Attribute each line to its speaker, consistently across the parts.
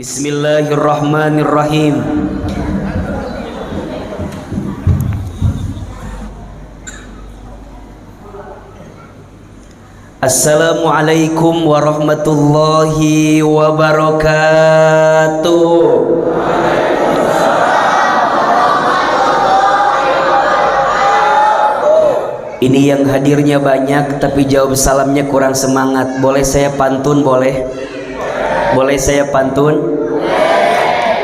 Speaker 1: Bismillahirrahmanirrahim. Assalamualaikum warahmatullahi wabarakatuh. Ini yang hadirnya banyak tapi jawab salamnya kurang semangat. Boleh saya pantun? Boleh? Boleh saya pantun?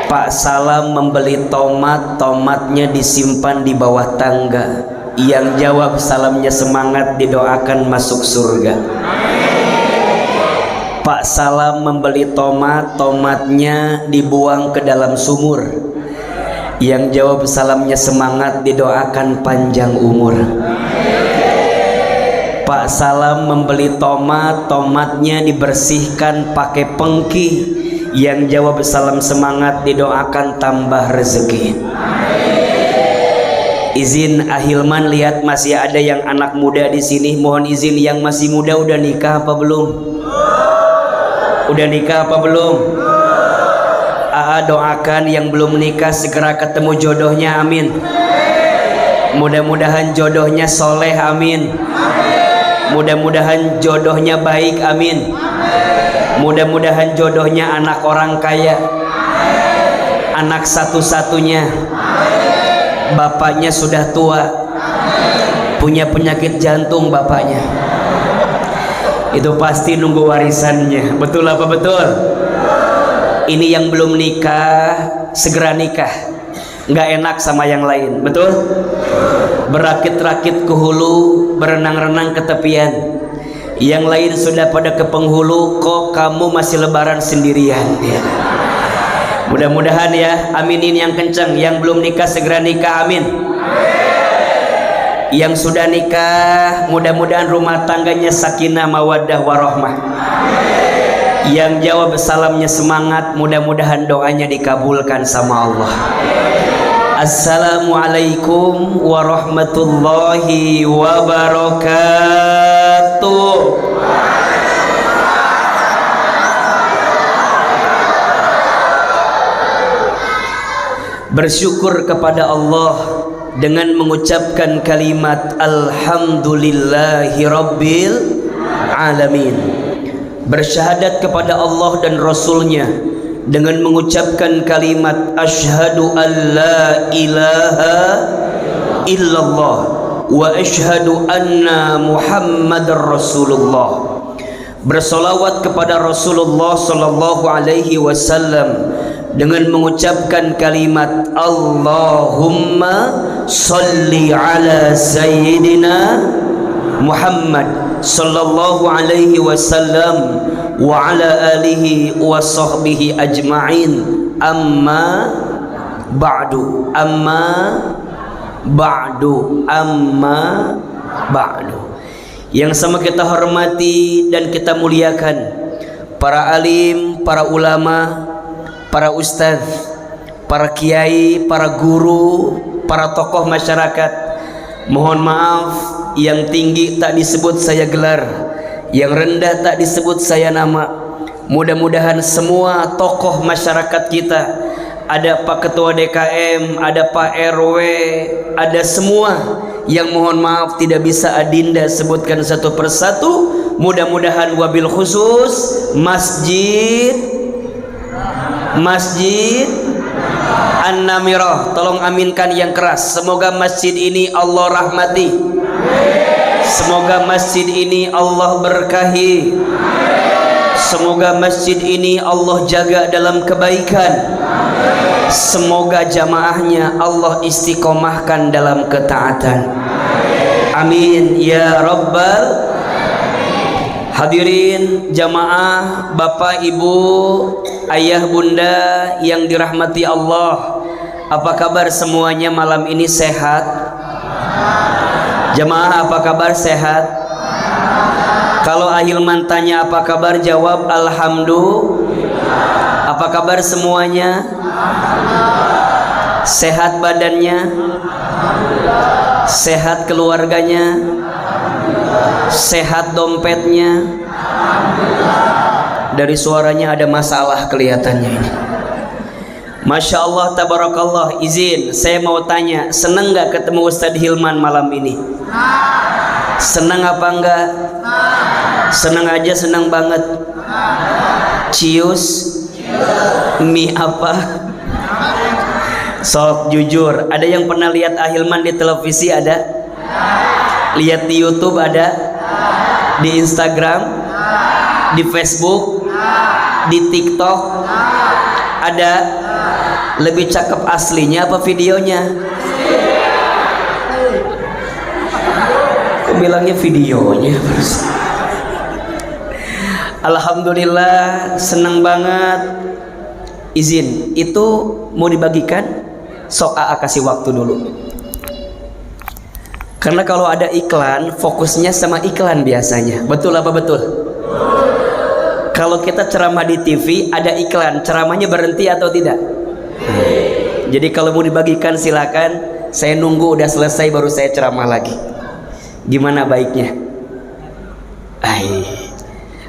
Speaker 1: Pak Salam membeli tomat, tomatnya disimpan di bawah tangga. Yang jawab salamnya semangat, didoakan masuk surga. Pak Salam membeli tomat, tomatnya dibuang ke dalam sumur. Yang jawab salamnya semangat, didoakan panjang umur. Pak Salam membeli tomat, tomatnya dibersihkan pakai pengki. Yang jawab salam semangat, didoakan tambah rezeki. Izin Ahilman, lihat masih ada yang anak muda di sini. Mohon izin, yang masih muda udah nikah apa belum? Udah nikah apa belum? Doakan yang belum nikah segera ketemu jodohnya, amin. Mudah-mudahan jodohnya soleh, amin. Mudah-mudahan jodohnya baik, amin. Mudah-mudahan jodohnya anak orang kaya, anak satu-satunya. Bapaknya sudah tua, punya penyakit jantung bapaknya. Itu pasti nunggu warisannya. Betul apa betul? Ini yang belum nikah segera nikah, nggak enak sama yang lain. Betul? Berakit-rakit ke hulu, berenang-renang ke tepian. Yang lain sudah pada ke penghulu, kok kamu masih lebaran sendirian ya. Mudah-mudahan ya, aminin yang kencang. Yang belum nikah segera nikah, amin. Yang sudah nikah, mudah-mudahan rumah tangganya sakinah mawaddah warahmah. Yang jawab salamnya semangat, mudah-mudahan doanya dikabulkan sama Allah. Assalamualaikum warahmatullahi wabarakatuh. Bersyukur kepada Allah dengan mengucapkan kalimat Alhamdulillahi Rabbil Alamin. Bersyahadat kepada Allah dan Rasulnya dengan mengucapkan kalimat Asyhadu an la ilaha illallah wa asyhadu anna Muhammadar Rasulullah. Bersolawat kepada Rasulullah sallallahu alaihi wasallam dengan mengucapkan kalimat Allahumma salli ala sayyidina Muhammad sallallahu alaihi wasallam wa ala alihi wa sahbihi ajma'in. Amma ba'du, amma ba'du, amma ba'du. Yang sama kita hormati dan kita muliakan para alim, para ulama, para ustadz, para kiai, para guru, para tokoh masyarakat. Mohon maaf, yang tinggi tak disebut saya gelar, yang rendah tak disebut saya nama. Mudah-mudahan semua tokoh masyarakat kita, ada Pak Ketua DKM, ada Pak RW, ada semua yang mohon maaf tidak bisa Adinda sebutkan satu persatu. Mudah-mudahan wabil khusus Masjid An-Namirah, tolong aminkan yang keras. Semoga masjid ini Allah rahmati. Semoga masjid ini Allah berkahi. Semoga masjid ini Allah jaga dalam kebaikan. Semoga jamaahnya Allah istiqomahkan dalam ketaatan. Amin ya rabbal. Hadirin jamaah, bapak ibu, ayah bunda yang dirahmati Allah, apa kabar semuanya malam ini? Sehat? Jamaah apa kabar? Sehat? Kalau Ahilman tanya apa kabar, jawab alhamdulillah. Apa kabar semuanya? Sehat badannya? Sehat keluarganya? Sehat dompetnya? Dari suaranya ada masalah kelihatannya ini. Masya Allah, tabarakallah. Izin, saya mau tanya, senang nggak ketemu Ustadz Hilman malam ini? Senang apa enggak? Senang aja, senang banget. Cius, mie apa? Sok jujur, ada yang pernah lihat Ahilman di televisi? Ada? Lihat di YouTube? Ada? Di Instagram? Di Facebook? Di TikTok? Ada? Lebih cakep aslinya apa videonya? Kok bilangnya videonya? Alhamdulillah, senang banget. Izin, itu mau dibagikan? Sok AA kasih waktu dulu. Karena kalau ada iklan, fokusnya sama iklan biasanya. Betul apa betul? Kalau kita ceramah di TV, ada iklan, ceramahnya berhenti atau tidak? Jadi kalau mau dibagikan silakan. Saya nunggu udah selesai baru saya ceramah lagi. Gimana baiknya?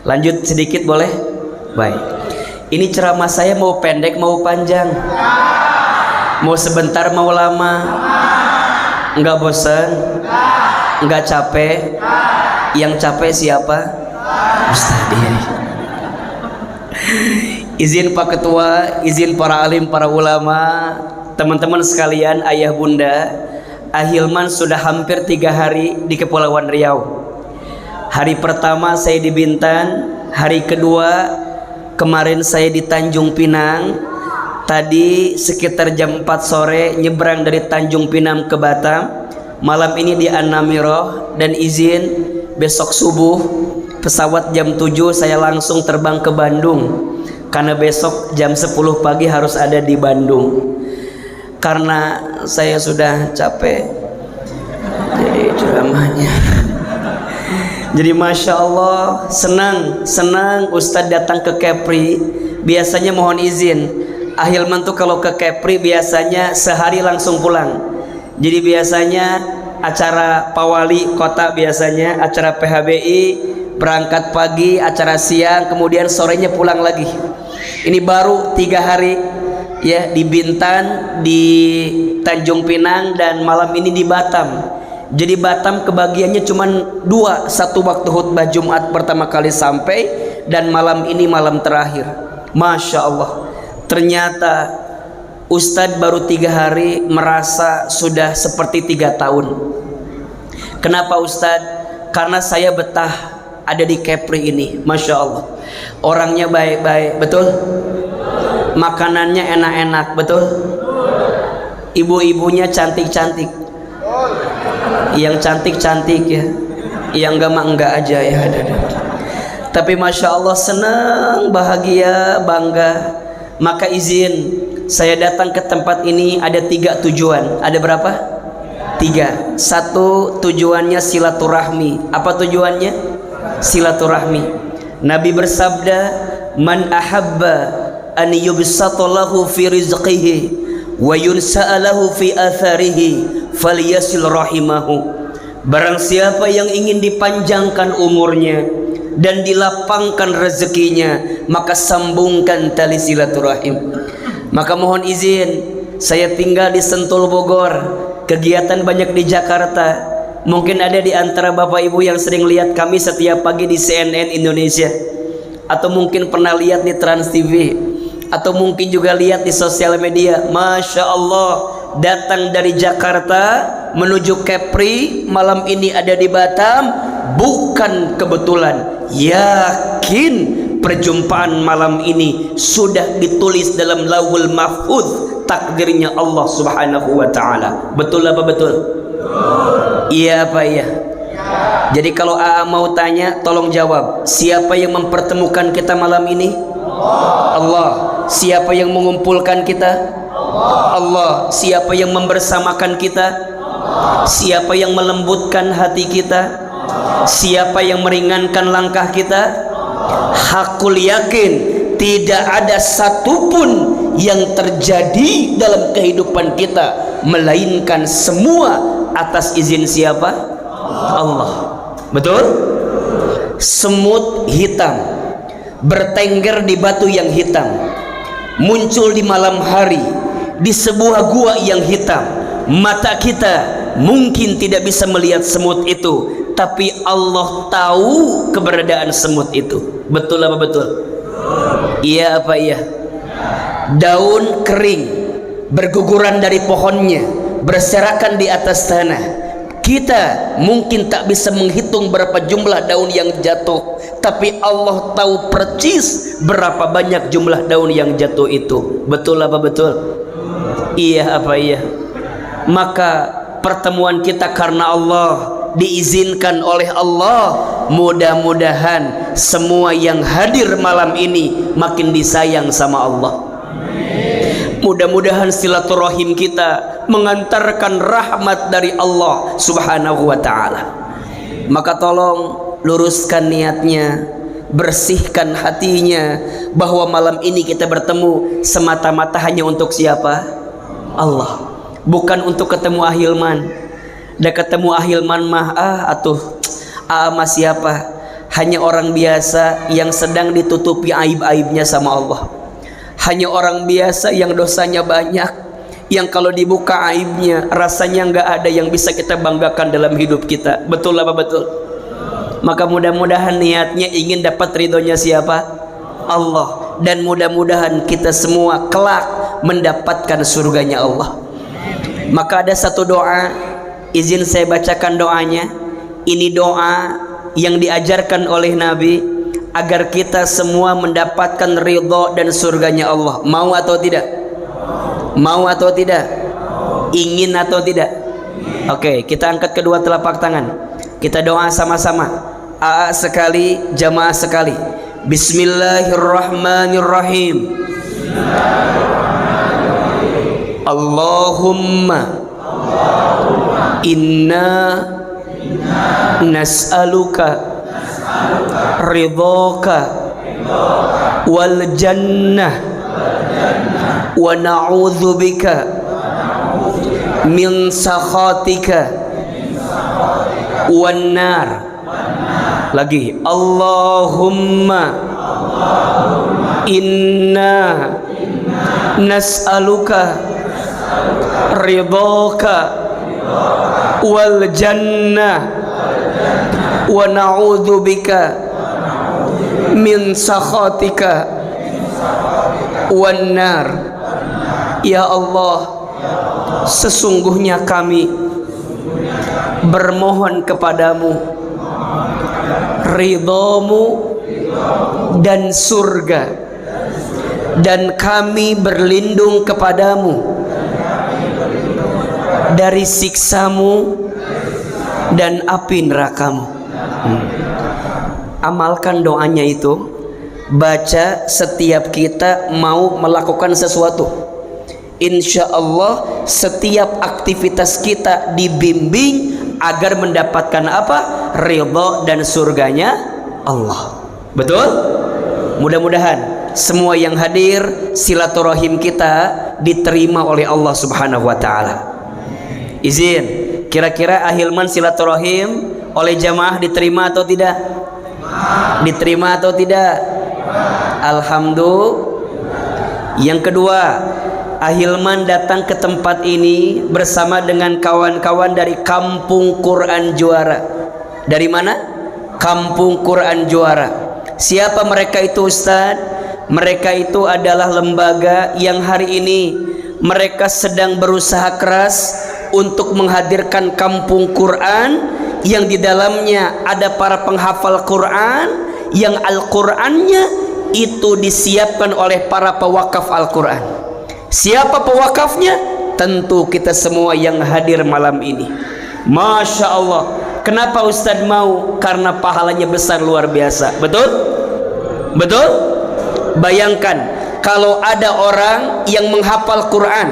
Speaker 1: Lanjut sedikit boleh? Baik. Ini ceramah saya mau pendek mau panjang? Mau sebentar mau lama? Enggak bosan? Enggak capek? Yang capek siapa? Ustadz. Izin Pak Ketua, izin para alim, para ulama, teman-teman sekalian, ayah bunda, Ahilman sudah hampir 3 hari di Kepulauan Riau. Hari pertama saya di Bintan, hari kedua kemarin saya di Tanjung Pinang. Tadi sekitar jam 4 sore nyebrang dari Tanjung Pinang ke Batam. Malam ini di An-Namirah, dan izin besok subuh pesawat jam 7 saya langsung terbang ke Bandung. Karena besok jam 10 pagi harus ada di Bandung. Karena saya sudah capek jadi ceramahnya. Jadi Masya Allah, senang Ustadz datang ke Kepri. Biasanya mohon izin, Ahilman tuh kalau ke Kepri biasanya sehari langsung pulang. Jadi biasanya acara Pawali Kota, biasanya acara PHBI, berangkat pagi, acara siang, kemudian sorenya pulang lagi. Ini baru 3 hari ya, di Bintan, di Tanjung Pinang, dan malam ini di Batam. Jadi Batam kebagiannya cuma 2, satu waktu khutbah Jumat pertama kali sampai, dan malam ini malam terakhir. Masya Allah, ternyata Ustadz baru 3 hari merasa sudah seperti 3 tahun. Kenapa Ustadz? Karena saya betah ada di Kepri ini. Masya Allah, orangnya baik-baik, betul? Makanannya enak-enak, betul? Ibu-ibunya cantik-cantik. Yang cantik-cantik ya, yang enggak mah enggak aja ya. Tapi Masya Allah, senang, bahagia, bangga. Maka izin saya datang ke tempat ini ada 3 tujuan. Ada berapa? 3. 1 tujuannya silaturahmi. Apa tujuannya? Silaturahmi. Nabi bersabda, man ahabba an yubsatalahu fi rizqihi wa yunsa'alahu fi atharihi falyasil rahimahu. Barang siapa yang ingin dipanjangkan umurnya dan dilapangkan rezekinya, maka sambungkan tali silaturahim. Maka mohon izin, saya tinggal di Sentul Bogor, kegiatan banyak di Jakarta. Mungkin ada di antara bapak ibu yang sering lihat kami setiap pagi di CNN Indonesia, atau mungkin pernah lihat di Trans TV, atau mungkin juga lihat di sosial media. Masya Allah, datang dari Jakarta menuju Kepri, malam ini ada di Batam, bukan kebetulan. Yakin perjumpaan malam ini sudah ditulis dalam Lauhul Mahfuz, takdirnya Allah Subhanahu wa Ta'ala. Betul apa betul? Iya apa iya? Jadi kalau AA mau tanya, tolong jawab. Siapa yang mempertemukan kita malam ini? Allah. Siapa yang mengumpulkan kita? Allah. Siapa yang membersamakan kita? Siapa yang melembutkan hati kita? Siapa yang meringankan langkah kita? Hakul yakin tidak ada satupun yang terjadi dalam kehidupan kita melainkan semua atas izin siapa? Allah. Betul? Semut hitam bertengger di batu yang hitam. muncul di malam hari di sebuah gua yang hitam. Mata kita mungkin tidak bisa melihat semut itu, tapi Allah tahu keberadaan semut itu. Betul apa betul? Iya apa iya? Daun kering berguguran dari pohonnya, berserakan di atas tanah. Kita mungkin tak bisa menghitung berapa jumlah daun yang jatuh, tapi Allah tahu percis berapa banyak jumlah daun yang jatuh itu. Betul apa betul? Iya apa iya? Maka pertemuan kita karena Allah, diizinkan oleh Allah. Mudah-mudahan semua yang hadir malam ini makin disayang sama Allah. Mudah-mudahan silaturahim kita mengantarkan rahmat dari Allah subhanahu wa ta'ala. Maka tolong luruskan niatnya, bersihkan hatinya, bahwa malam ini kita bertemu semata-mata hanya untuk siapa? Allah. Bukan untuk ketemu Ahilman. Dah ketemu Ahilman mah mah siapa? Hanya orang biasa yang sedang ditutupi aib-aibnya sama Allah. Hanya orang biasa yang dosanya banyak, yang kalau dibuka aibnya rasanya nggak ada yang bisa kita banggakan dalam hidup kita. Betul apa betul? Maka mudah-mudahan niatnya ingin dapat ridhonya siapa? Allah. Dan mudah-mudahan kita semua kelak mendapatkan surganya Allah. Maka ada satu doa, izin saya bacakan doanya. Ini doa yang diajarkan oleh Nabi agar kita semua mendapatkan ridho dan surganya Allah. Mau atau tidak? Mau atau tidak? Ingin atau tidak? Oke, kita angkat kedua telapak tangan. Kita doa sama-sama. AA sekali, jamaah sekali. Bismillahirrahmanirrahim. Allahumma inna nas'aluka ridhoka wal jannah wa na'udzubika min sakhatika wan nar. Lagi, Allahumma inna nas'aluka ridhoka wal jannah wa na'udzubika min sakhatika wan nar. Ya Allah, sesungguhnya kami bermohon kepadamu ridhamu dan surga, dan kami berlindung kepadamu dari siksamu dan api nerakamu. Amalkan doanya itu, baca setiap kita mau melakukan sesuatu. Insya Allah setiap aktivitas kita dibimbing agar mendapatkan apa? Ridho dan surganya Allah. Betul? Mudah-mudahan semua yang hadir, silaturahim kita diterima oleh Allah subhanahu wa ta'ala. Izin, kira-kira Ahilman silaturahim oleh jamaah diterima atau tidak? Diterima atau tidak? Alhamdulillah. Yang kedua, Ahilman datang ke tempat ini bersama dengan kawan-kawan dari Kampung Quran Juara. Dari mana? Kampung Quran Juara. Siapa mereka itu, Ustaz? Mereka itu adalah lembaga yang hari ini mereka sedang berusaha keras untuk menghadirkan kampung Quran yang di dalamnya ada para penghafal Quran, yang Al-Qurannya itu disiapkan oleh para pewakaf Al-Quran. Siapa pewakafnya? Tentu kita semua yang hadir malam ini. Masya Allah. Kenapa Ustadz mau? Karena pahalanya besar luar biasa. Betul? Betul? Bayangkan kalau ada orang yang menghafal Quran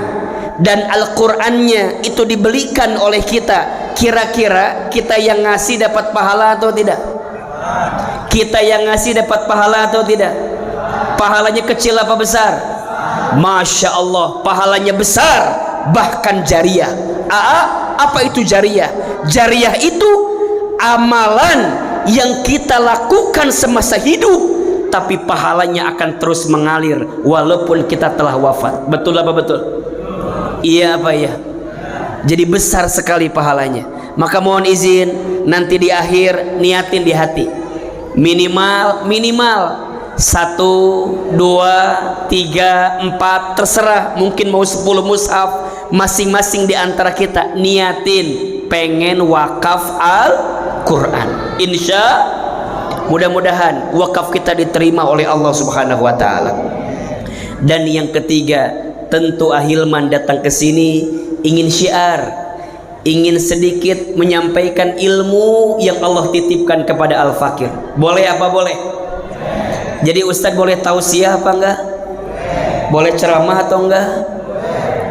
Speaker 1: dan Al-Qurannya itu dibelikan oleh kita, kira-kira kita yang ngasih dapat pahala atau tidak? Kita yang ngasih dapat pahala atau tidak? Pahalanya kecil apa besar? Masya Allah, pahalanya besar, bahkan jariah. Apa itu jariah? Jariah itu amalan yang kita lakukan semasa hidup, tapi pahalanya akan terus mengalir walaupun kita telah wafat. Betul apa betul? Iya apa ya? Jadi besar sekali pahalanya. Maka mohon izin nanti di akhir niatin di hati. Minimal 1, 2, 3, 4 terserah, mungkin mau 10 mushaf, masing-masing di antara kita niatin pengen wakaf Al-Quran. Insya mudah-mudahan wakaf kita diterima oleh Allah Subhanahu wa taala. Dan yang ketiga, tentu Ahilman datang ke sini ingin syiar, ingin sedikit menyampaikan ilmu yang Allah titipkan kepada Al-Fakir. Boleh apa boleh? Jadi Ustadz boleh tausiah apa enggak? Boleh ceramah atau enggak?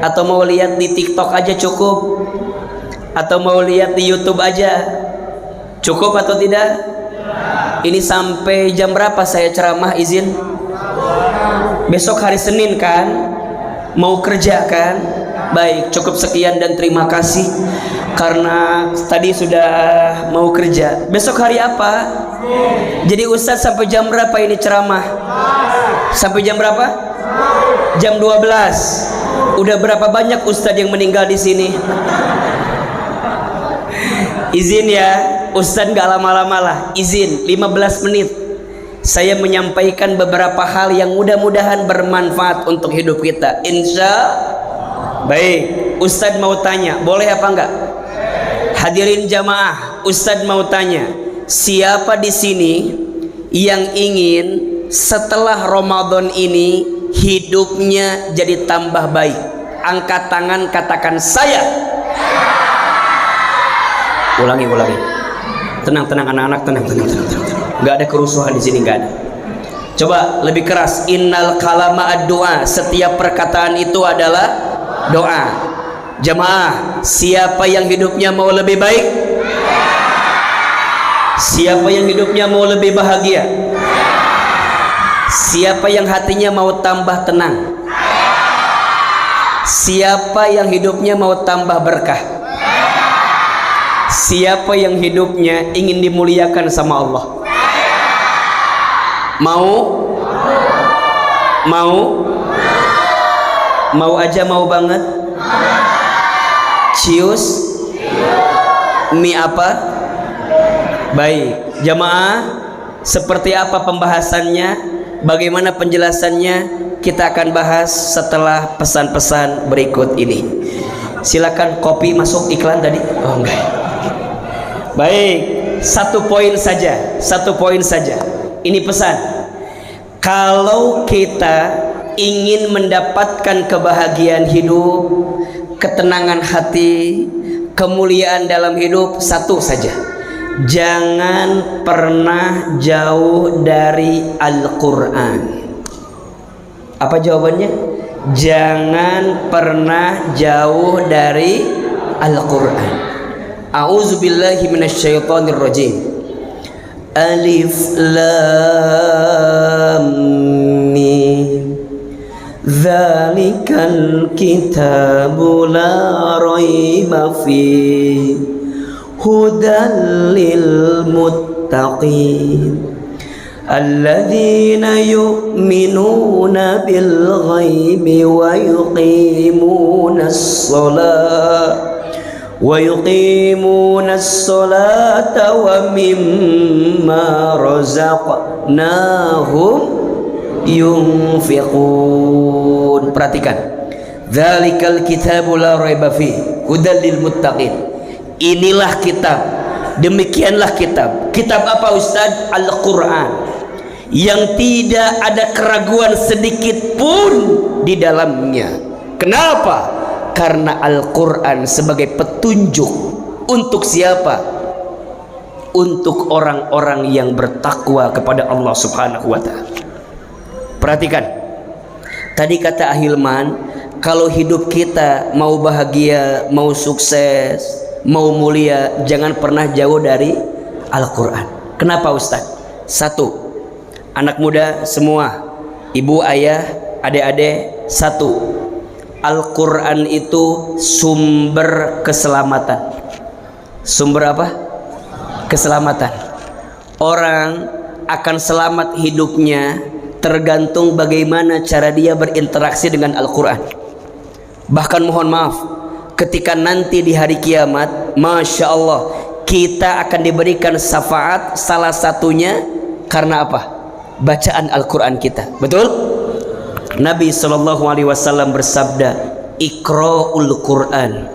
Speaker 1: Atau mau lihat di TikTok aja cukup? Atau mau lihat di YouTube aja cukup atau tidak? Ini sampai jam berapa saya ceramah izin? Besok hari Senin kan? Mau kerja kan? Baik, cukup sekian dan terima kasih karena tadi sudah mau kerja. Besok hari apa? Jadi Ustadz sampai jam berapa ini ceramah? Sampai jam berapa? Jam 12. Udah berapa banyak Ustadz yang meninggal di sini? Izin ya, Ustadz gak lama-lama lah. Izin 15 menit. Saya menyampaikan beberapa hal yang mudah-mudahan bermanfaat untuk hidup kita. Insya. Baik, Ustadz mau tanya, boleh apa enggak? Hadirin jamaah, Ustadz mau tanya, siapa di sini yang ingin setelah Ramadan ini hidupnya jadi tambah baik? Angkat tangan, katakan saya. Ulangi. Tenang anak-anak, tenang. Gak ada kerusuhan di sini, gak ada. Coba lebih keras. Innal kalama ad-doa. Setiap perkataan itu adalah doa. Jamaah, siapa yang hidupnya mau lebih baik? Siapa yang hidupnya mau lebih bahagia? Siapa yang hatinya mau tambah tenang? Siapa yang hidupnya mau tambah berkah? Siapa yang hidupnya ingin dimuliakan sama Allah? Mau aja, mau banget. Cius mie apa? Baik, jamaah, seperti apa pembahasannya? Bagaimana penjelasannya? Kita akan bahas setelah pesan-pesan berikut ini. Silakan. Kopi masuk iklan tadi? Oh enggak. Baik, satu poin saja. Ini pesan. Kalau kita ingin mendapatkan kebahagiaan hidup, ketenangan hati, kemuliaan dalam hidup, satu saja. Jangan pernah jauh dari Al-Quran. Apa jawabannya? Jangan pernah jauh dari Al-Quran. A'udzubillahi minasyaitonirrajim. Alif Lam Mim. Dzalikal kitabu la raiba fihi hudal lil muttaqin alladzina yu'minuna bil ghaibi wa yuqimunas salata wa mimma razaqnahum yunfiqun. Perhatikan, dzalikal kitabu la raiba fihi hudal lil muttaqin. Inilah kitab, demikianlah kitab. Kitab apa Ustaz? Al-Quran, yang tidak ada keraguan sedikit pun di dalamnya. Kenapa? Karena Al-Quran sebagai petunjuk untuk siapa? Untuk orang-orang yang bertakwa kepada Allah Subhanahu wa ta'ala. Perhatikan, tadi kata Ahilman, kalau hidup kita mau bahagia, mau sukses, mau mulia, jangan pernah jauh dari Al-Quran. Kenapa Ustaz? Satu, anak muda semua, ibu, ayah, adik-adik, satu, Al-Quran itu sumber keselamatan. Sumber apa? Keselamatan. Orang akan selamat hidupnya tergantung bagaimana cara dia berinteraksi dengan Al-Quran. Bahkan mohon maaf, ketika nanti di hari kiamat, Masya Allah, kita akan diberikan syafaat, salah satunya karena apa? Bacaan Al-Quran kita. Betul? Nabi SAW bersabda, Iqra'ul Quran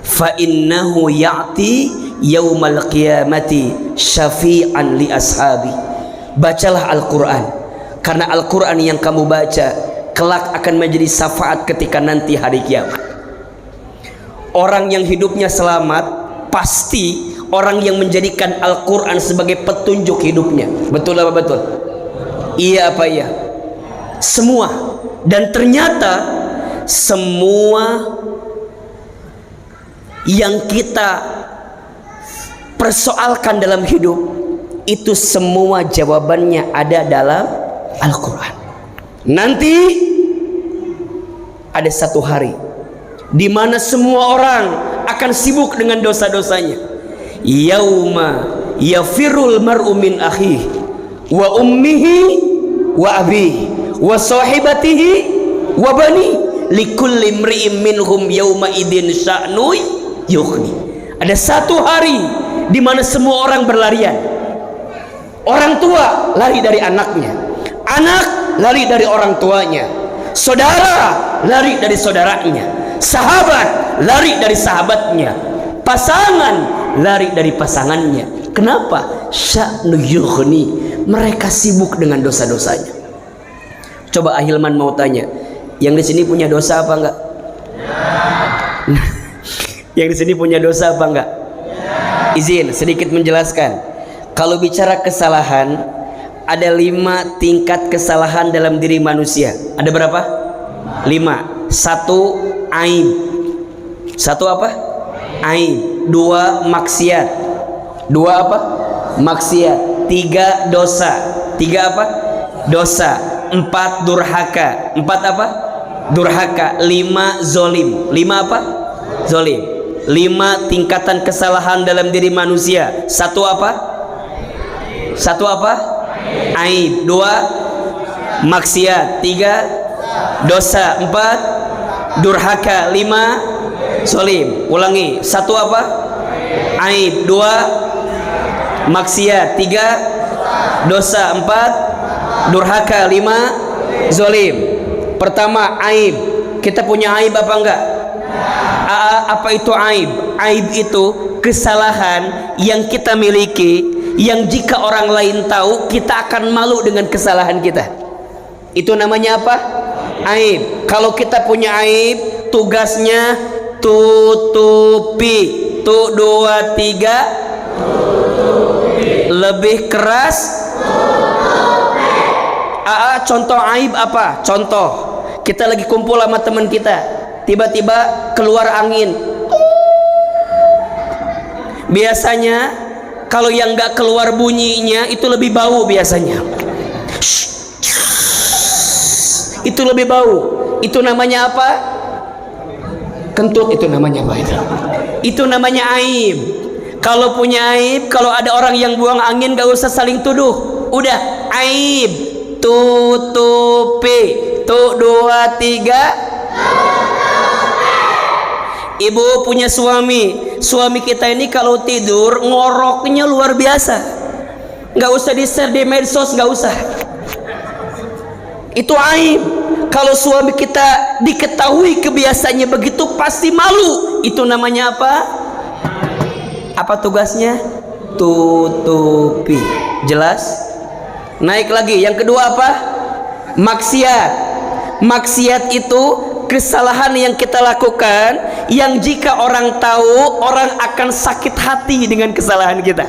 Speaker 1: fa innahu ya'ti yaumal qiyamati syafi'an li ashabi. Bacalah Al-Quran, karena Al-Quran yang kamu baca kelak akan menjadi syafaat ketika nanti hari kiamat. Orang yang hidupnya selamat pasti orang yang menjadikan Al-Quran sebagai petunjuk hidupnya. Betul apa betul? Iya apa iya? Semua. Dan ternyata semua yang kita persoalkan dalam hidup itu semua jawabannya ada dalam Al-Quran. Nanti ada satu hari di mana semua orang akan sibuk dengan dosa-dosanya. Yauma yafirul mar'u min akhihi wa ummihi wa abihi wa sahibatihi wa bani likulli imri'in minhum yauma idin sya'nu yughni. Ada satu hari di mana semua orang berlarian. Orang tua lari dari anaknya, anak lari dari orang tuanya, saudara lari dari saudaranya, sahabat lari dari sahabatnya, pasangan lari dari pasangannya. Kenapa? Sya'nu yughni, mereka sibuk dengan dosa-dosanya. Coba Ahilman mau tanya, yang di sini punya dosa apa enggak? Yang di sini punya dosa apa enggak? Izin sedikit menjelaskan. Kalau bicara kesalahan, ada 5 tingkat kesalahan dalam diri manusia. Ada berapa? 5. 1 aib. 1 apa? Aib. 2 maksiat. 2 apa? Maksiat. 3 dosa. 3 apa? Dosa. 4 durhaka. 4 apa? Durhaka. 5 zolim. 5 apa? Zolim. 5 tingkatan kesalahan dalam diri manusia. 1 apa? 1 apa? Aib. 2 maksiat. 3 dosa. 4 durhaka. 5 zolim. Ulangi. 1 apa? Aib. 2 maksiat. 3 dosa. 4 durhaka. 5 zolim. Pertama, aib. Kita punya aib apa enggak? Apa itu aib? Aib itu kesalahan yang kita miliki, yang jika orang lain tahu kita akan malu dengan kesalahan kita. Itu namanya apa? Aib. Kalau kita punya aib, tugasnya tutupi. 1, 2, 3. Lebih keras. Contoh aib apa? Contoh, kita lagi kumpul sama teman kita, tiba-tiba keluar angin. Biasanya kalau yang nggak keluar bunyinya itu lebih bau biasanya. Itu lebih bau. Itu namanya apa? Kentut. Itu namanya apa itu? Itu namanya aib. Kalau punya aib, kalau ada orang yang buang angin, gak usah saling tuduh. Udah, aib. Tutupi. 1, 2, 3. Ibu punya suami. Suami kita ini kalau tidur ngoroknya luar biasa. Gak usah di-share di medsos, gak usah. Itu aib. Kalau suami kita diketahui kebiasaannya begitu, pasti malu. Itu namanya apa? Apa tugasnya? Tutupi. Jelas? Naik lagi. Yang kedua apa? Maksiat. Maksiat itu kesalahan yang kita lakukan, yang jika orang tahu, orang akan sakit hati dengan kesalahan kita.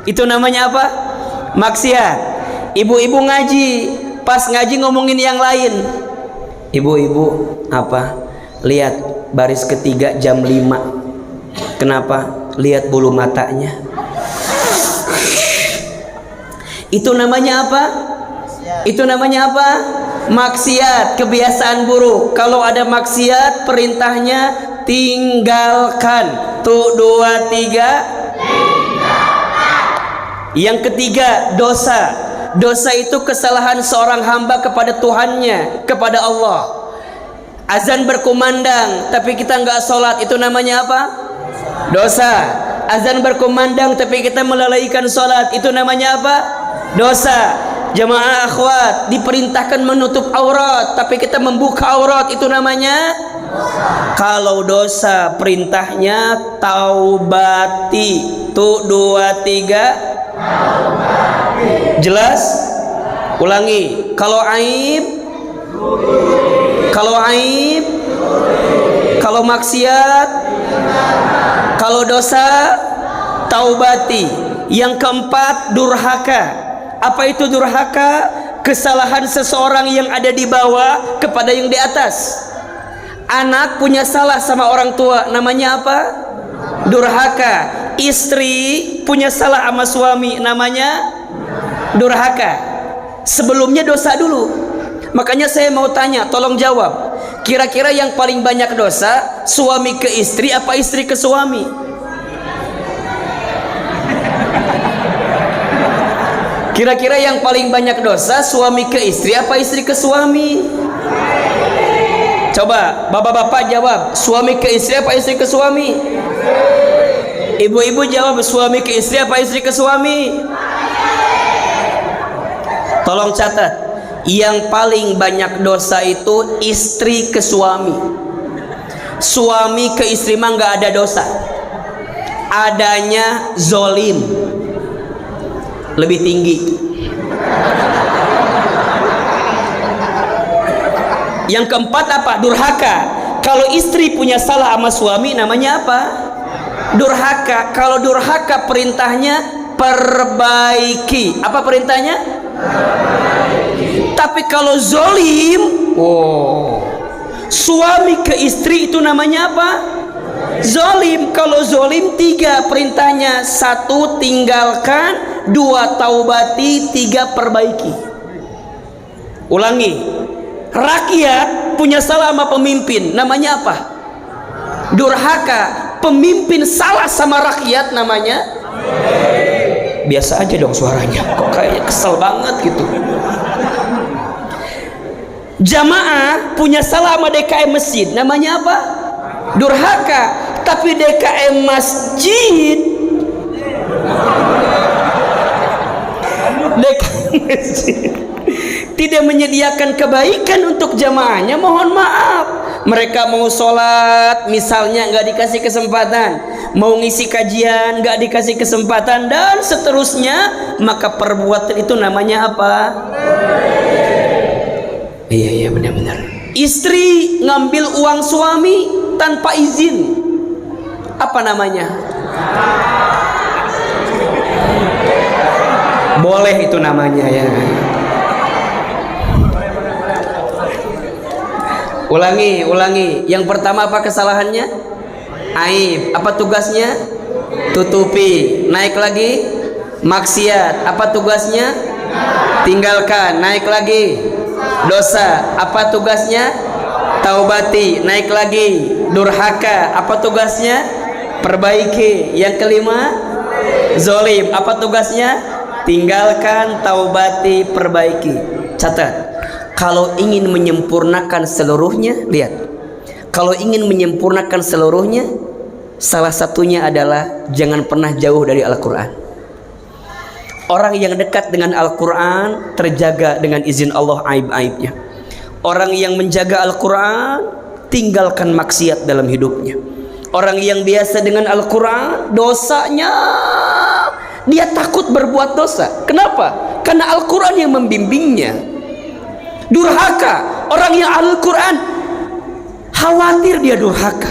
Speaker 1: Itu namanya apa? Maksiat. Ibu-ibu ngaji, pas ngaji ngomongin yang lain. Ibu-ibu apa? Lihat baris ketiga jam 5. Kenapa? Lihat bulu matanya. Itu namanya apa? Itu namanya apa? Maksiat, kebiasaan buruk. Kalau ada maksiat, perintahnya tinggalkan. 1, 2, 3. Yang ketiga, dosa. Dosa itu kesalahan seorang hamba kepada Tuhannya, kepada Allah. Azan berkumandang tapi kita nggak sholat, itu namanya apa? Dosa. Azan berkumandang tapi kita melalaikan sholat, itu namanya apa? Dosa. Jamaah akhwat, diperintahkan menutup aurat tapi kita membuka aurat, itu namanya dosa. Kalau dosa perintahnya taubati. Tuh 2 3 jelas? Ulangi. Kalau aib, kalau maksiat, kalau dosa, taubati. Yang keempat, durhaka. Apa itu durhaka? Kesalahan seseorang yang ada di bawah kepada yang di atas. Anak punya salah sama orang tua, namanya apa? Durhaka. Istri punya salah sama suami, namanya durhaka. Sebelumnya dosa dulu. Makanya saya mau tanya, tolong jawab. Kira-kira yang paling banyak dosa, suami ke istri apa istri ke suami? Kira-kira yang paling banyak dosa, suami ke istri apa istri ke suami? Coba bapak-bapak jawab, suami ke istri apa istri ke suami? Ibu-ibu jawab, suami ke istri apa istri ke suami? Tolong catat, yang paling banyak dosa itu istri ke suami. Suami ke istri mah nggak ada dosa, adanya zolim lebih tinggi. Yang keempat apa? Durhaka. Kalau istri punya salah sama suami, namanya apa? Durhaka. Kalau durhaka perintahnya perbaiki. Apa perintahnya? Perbaiki. Tapi kalau zolim, suami ke istri itu namanya apa? Zolim. Kalau zolim 3 perintahnya, 1 tinggalkan, 2 taubati, 3 perbaiki. Ulangi. Rakyat punya salah sama pemimpin, namanya apa? Durhaka. Pemimpin salah sama rakyat, namanya biasa aja dong suaranya, kok kayaknya kesel banget gitu. Jamaah punya salah sama DKM masjid, namanya apa? Durhaka. Tapi DKM masjid, tidak menyediakan kebaikan untuk jamaahnya, mohon maaf. Mereka mau sholat misalnya nggak dikasih kesempatan, mau ngisi kajian nggak dikasih kesempatan, dan seterusnya, maka perbuatan itu namanya apa? Iya benar-benar. Istri ngambil uang suami tanpa izin, apa namanya? Boleh itu namanya ya. Ulangi. Yang pertama apa kesalahannya? Aib. Apa tugasnya? Tutupi. Naik lagi. Maksiat. Apa tugasnya? Tinggalkan. Naik lagi. Dosa. Apa tugasnya? Taubati. Naik lagi. Durhaka. Apa tugasnya? Perbaiki. Yang kelima, zolim. Apa tugasnya? Tinggalkan, taubati, perbaiki. Catat. Kalau ingin menyempurnakan seluruhnya, lihat. Kalau ingin menyempurnakan seluruhnya, salah satunya adalah jangan pernah jauh dari Al-Quran. Orang yang dekat dengan Al-Quran terjaga dengan izin Allah aib-aibnya. Orang yang menjaga Al-Quran tinggalkan maksiat dalam hidupnya. Orang yang biasa dengan Al-Quran, dosanya dia takut berbuat dosa. Kenapa? Karena Al-Quran yang membimbingnya. Durhaka, orang yang Al-Quran khawatir dia durhaka,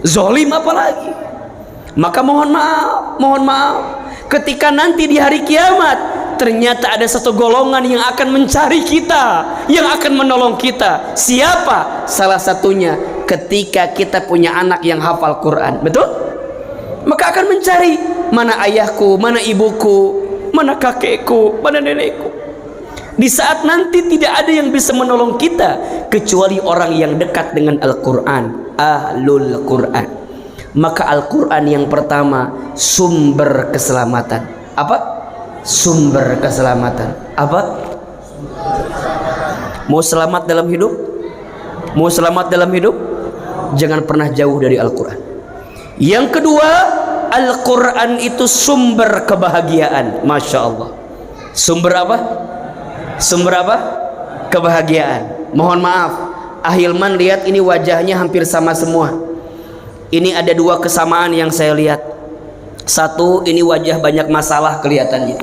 Speaker 1: zolim apalagi. Maka mohon maaf, ketika nanti di hari kiamat ternyata ada satu golongan yang akan mencari kita, yang akan menolong kita. Siapa? Salah satunya ketika kita punya anak yang hafal Quran. Betul? Maka akan mencari, mana ayahku, mana ibuku, mana kakekku, mana nenekku. Di saat nanti tidak ada yang bisa menolong kita kecuali orang yang dekat dengan Al-Quran, Ahlul Quran. Maka Al-Quran yang pertama sumber keselamatan. Apa? sumber keselamatan. Apa? Mau selamat dalam hidup? Mau selamat dalam hidup? Jangan pernah jauh dari Al-Quran. Yang kedua, Al-Quran itu sumber kebahagiaan. Masya Allah. Sumber apa? Sumber apa? Kebahagiaan. Mohon maaf, Ahilman lihat ini wajahnya hampir sama semua. Ini ada dua kesamaan yang saya lihat. Satu, ini wajah banyak masalah kelihatannya.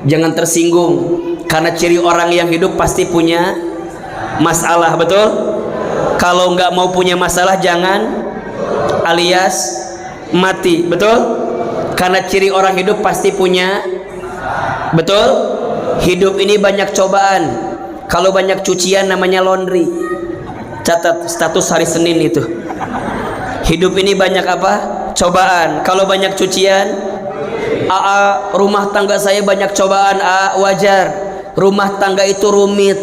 Speaker 1: Jangan tersinggung, karena ciri orang yang hidup pasti punya masalah, betul? Kalau nggak mau punya masalah jangan, alias mati, betul? Karena ciri orang hidup pasti punya, betul? Hidup ini banyak cobaan. Kalau banyak cucian namanya laundry. Catat status hari Senin itu. Hidup ini banyak apa? Cobaan. Kalau banyak cucian, rumah tangga saya banyak cobaan. Wajar. Rumah tangga itu rumit.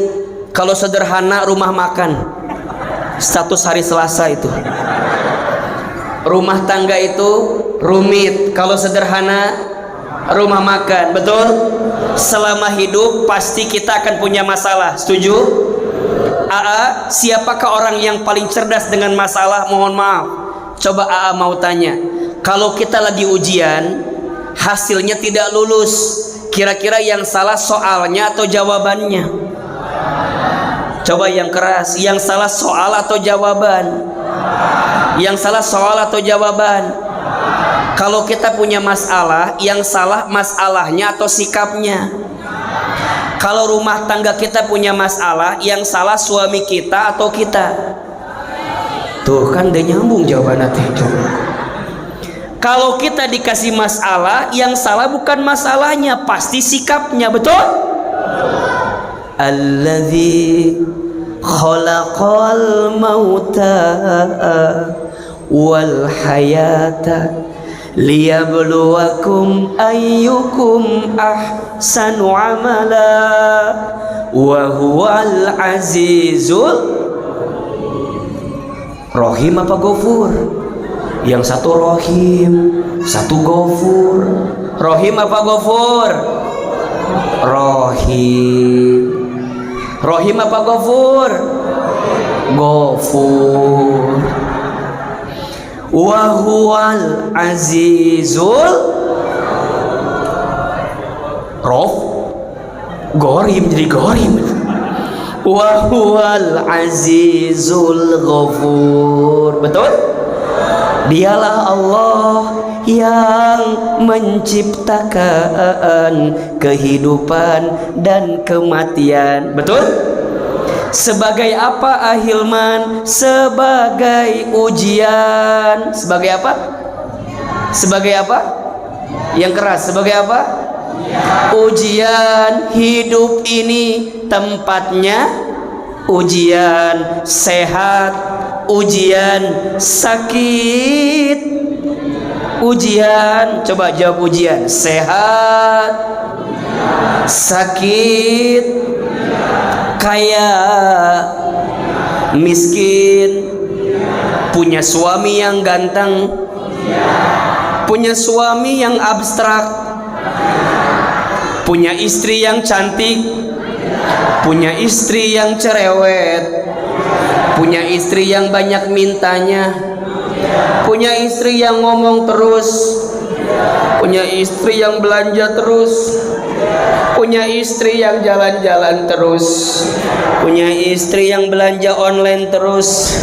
Speaker 1: Kalau sederhana, rumah makan. Status hari Selasa itu. Rumah tangga itu rumit. Kalau sederhana, rumah makan. Betul? Selama hidup pasti kita akan punya masalah. Setuju? Siapakah orang yang paling cerdas dengan masalah? Mohon maaf, coba mau tanya, kalau kita lagi ujian hasilnya tidak lulus, kira-kira yang salah soalnya atau jawabannya? Coba yang keras, yang salah soal atau jawaban? Yang salah soal atau jawaban? Kalau kita punya masalah, yang salah masalahnya atau sikapnya? Kalau rumah tangga kita punya masalah, yang salah suami kita atau kita? Tuh kan udah nyambung jawaban nanti. Kalau kita dikasih masalah, yang salah bukan masalahnya, pasti sikapnya, betul? Alladzi khalaqal mauta wal hayata liyabluwakum ayyukum ahsanu amala wa huwal azizul Rohim apa Gofur? Yang satu Rohim, satu Gofur. Rohim apa Gofur? Rohim. Rohim apa Gofur? Gofur. Wa huwal azizul Rof Gorim, jadi Gorim. Wa huwal azizul ghafur. Betul? Dialah Allah yang menciptakan kehidupan dan kematian. Betul? Sebagai apa Ahilman? Sebagai ujian. Sebagai apa? Sebagai apa? Yang keras. Sebagai apa? Ujian. Hidup ini tempatnya ujian. Sehat, ujian. Sakit, ujian. Coba jawab ujian. Sehat, sakit, kaya, miskin, punya suami yang ganteng, punya suami yang abstrak, punya istri yang cantik, punya istri yang cerewet, punya istri yang banyak mintanya, punya istri yang ngomong terus, punya istri yang belanja terus, punya istri yang jalan-jalan terus, punya istri yang belanja online terus,